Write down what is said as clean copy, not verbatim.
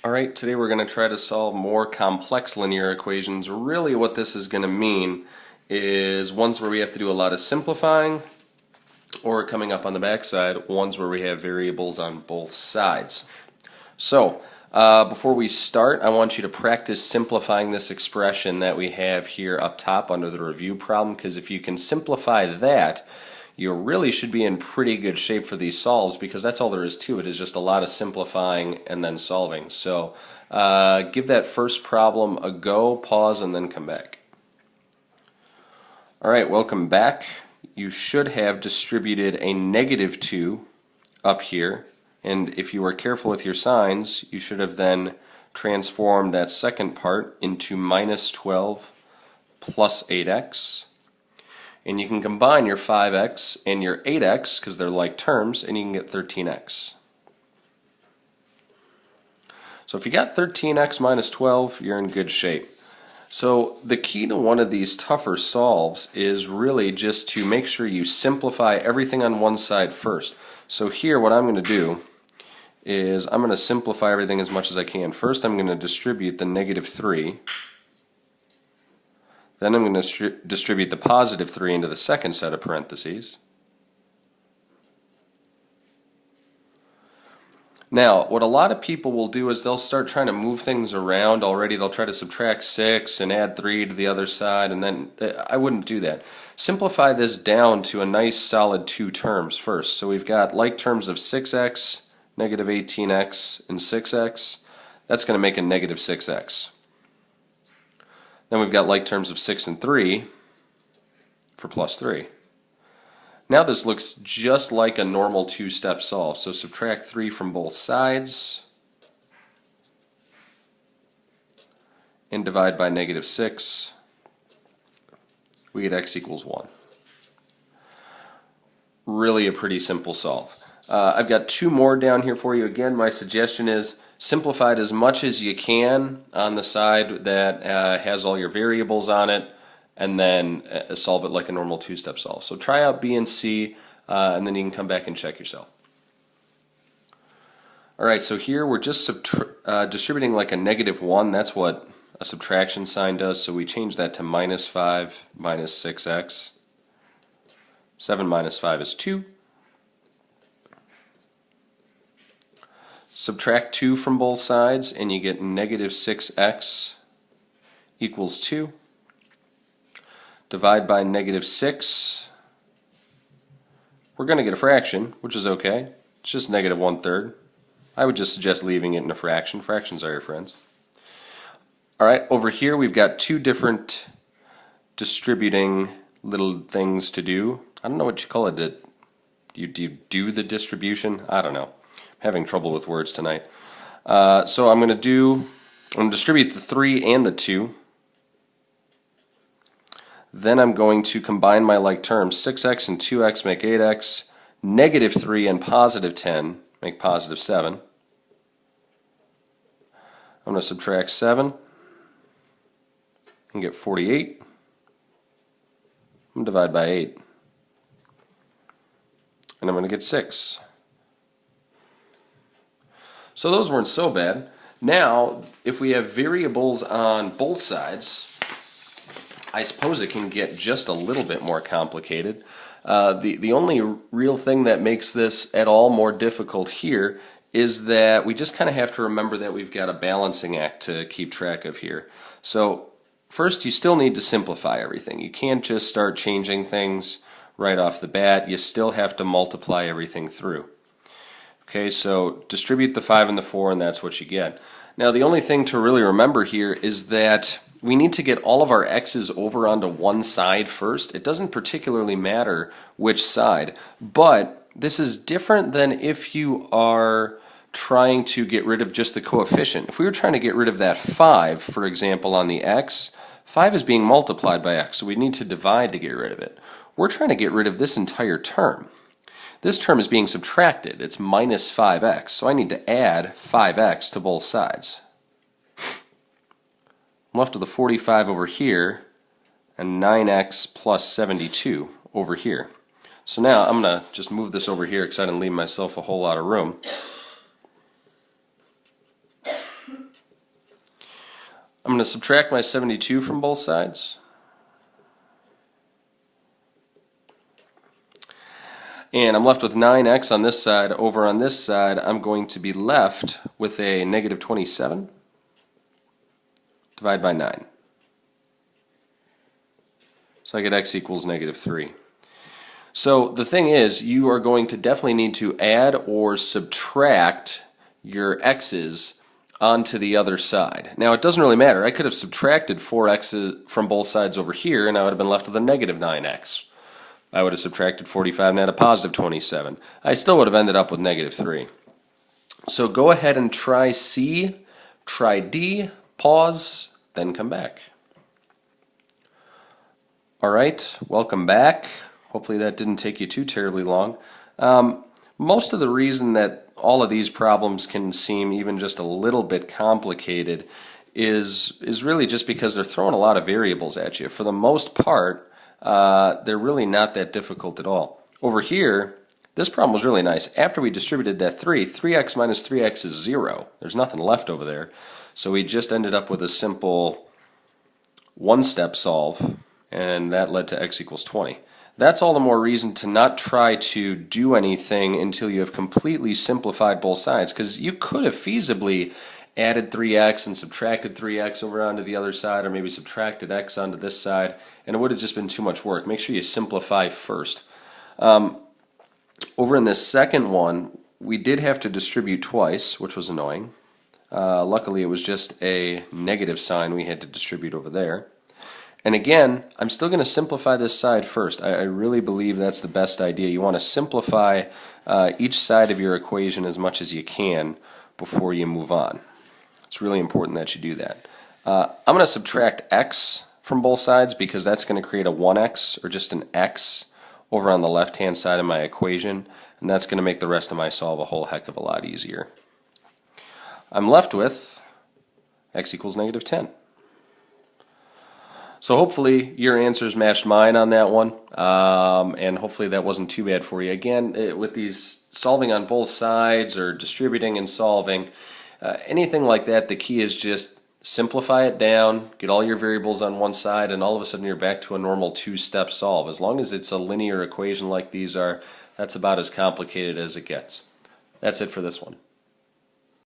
Alright, today we're going to try to solve more complex linear equations. Really what this is going to mean is ones where we have to do a lot of simplifying, or coming up on the backside, ones where we have variables on both sides. So, before we start, I want you to practice simplifying this expression that we have here up top under the review problem, because if you can simplify that, you really should be in pretty good shape for these solves, because that's all there is to it, is just a lot of simplifying and then solving. So give that first problem a go, pause, and then come back. Alright, welcome back. You should have distributed a -2 up here, and if you were careful with your signs, you should have then transformed that second part into -12 plus 8x. And you can combine your 5x and your 8x, because they're like terms, and you can get 13x. So if you got 13x minus 12, you're in good shape. So the key to one of these tougher solves is really just to make sure you simplify everything on one side first. So here what I'm going to do is I'm going to simplify everything as much as I can. First I'm going to distribute the -3. Then I'm going to distribute the +3 into the second set of parentheses. Now, what a lot of people will do is they'll start trying to move things around already. They'll try to subtract 6 and add 3 to the other side, and then I wouldn't do that. Simplify this down to a nice solid 2 terms first. So we've got like terms of 6x, -18x, and 6x. That's going to make a -6x. Then we've got like terms of 6 and 3 for +3. Now this looks just like a normal two-step solve. So subtract 3 from both sides and divide by -6. We get x equals 1. Really a pretty simple solve. I've got 2 more down here for you. Again, my suggestion is simplify it as much as you can on the side that has all your variables on it, and then solve it like a normal two-step solve. So try out B and C, and then you can come back and check yourself. Alright, so here we're just distributing like a -1. That's what a subtraction sign does, so we change that to -5 minus 6x. 7 minus 5 is 2. Subtract 2 from both sides and you get -6x equals 2. Divide by -6. We're going to get a fraction, which is okay. It's just -1/3. I would just suggest leaving it in a fraction. Fractions are your friends. Alright, over here we've got 2 different distributing little things to do. I don't know what you call it. Do you do the distribution? I don't know. Having trouble with words tonight. So I'm going to distribute the 3 and the 2. Then I'm going to combine my like terms. 6x and 2x make 8x. -3 and +10 make +7. I'm going to subtract 7 and get 48. I'm going to divide by 8. And I'm going to get 6. So those weren't so bad. Now, if we have variables on both sides, I suppose it can get just a little bit more complicated. The only real thing that makes this at all more difficult here is that we just kind of have to remember that we've got a balancing act to keep track of here. So first, you still need to simplify everything. You can't just start changing things right off the bat. You still have to multiply everything through. Okay, so distribute the 5 and the 4, and that's what you get. Now, the only thing to really remember here is that we need to get all of our x's over onto one side first. It doesn't particularly matter which side, but this is different than if you are trying to get rid of just the coefficient. If we were trying to get rid of that 5, for example, on the x, 5 is being multiplied by x, so we need to divide to get rid of it. We're trying to get rid of this entire term. This term is being subtracted. It's -5x, so I need to add 5x to both sides. I'm left with a 45 over here and 9x plus 72 over here. So now I'm going to just move this over here because I didn't leave myself a whole lot of room. I'm going to subtract my 72 from both sides. And I'm left with 9x on this side. Over on this side, I'm going to be left with a negative 27. Divide by 9. So I get x equals negative 3. So the thing is, you are going to definitely need to add or subtract your x's onto the other side. Now it doesn't really matter. I could have subtracted 4x from both sides over here and I would have been left with a negative 9x. I would have subtracted 45 and had a positive 27. I still would have ended up with negative 3. So go ahead and try C, try D, pause, then come back. Alright, welcome back. Hopefully that didn't take you too terribly long. Most of the reason that all of these problems can seem even just a little bit complicated is really just because they're throwing a lot of variables at you. For the most part, they're really not that difficult at all. Over here, this problem was really nice. After we distributed that 3x minus 3x is 0. There's nothing left over there. So we just ended up with a simple one-step solve, and that led to x equals 20. That's all the more reason to not try to do anything until you have completely simplified both sides, because you could have feasibly added 3x and subtracted 3x over onto the other side, or maybe subtracted x onto this side, and it would have just been too much work. Make sure you simplify first. Over in this second one, we did have to distribute twice, which was annoying. Luckily, it was just a negative sign we had to distribute over there. And again, I'm still going to simplify this side first. I really believe that's the best idea. You want to simplify each side of your equation as much as you can before you move on. It's really important that you do that. I'm going to subtract x from both sides because that's going to create a 1x or just an x over on the left-hand side of my equation, and that's going to make the rest of my solve a whole heck of a lot easier. I'm left with x equals negative 10. So hopefully your answers matched mine on that one, and hopefully that wasn't too bad for you. Again, with these solving on both sides or distributing and solving, anything like that, the key is just simplify it down, get all your variables on one side, and all of a sudden you're back to a normal two-step solve. As long as it's a linear equation like these are, that's about as complicated as it gets. That's it for this one.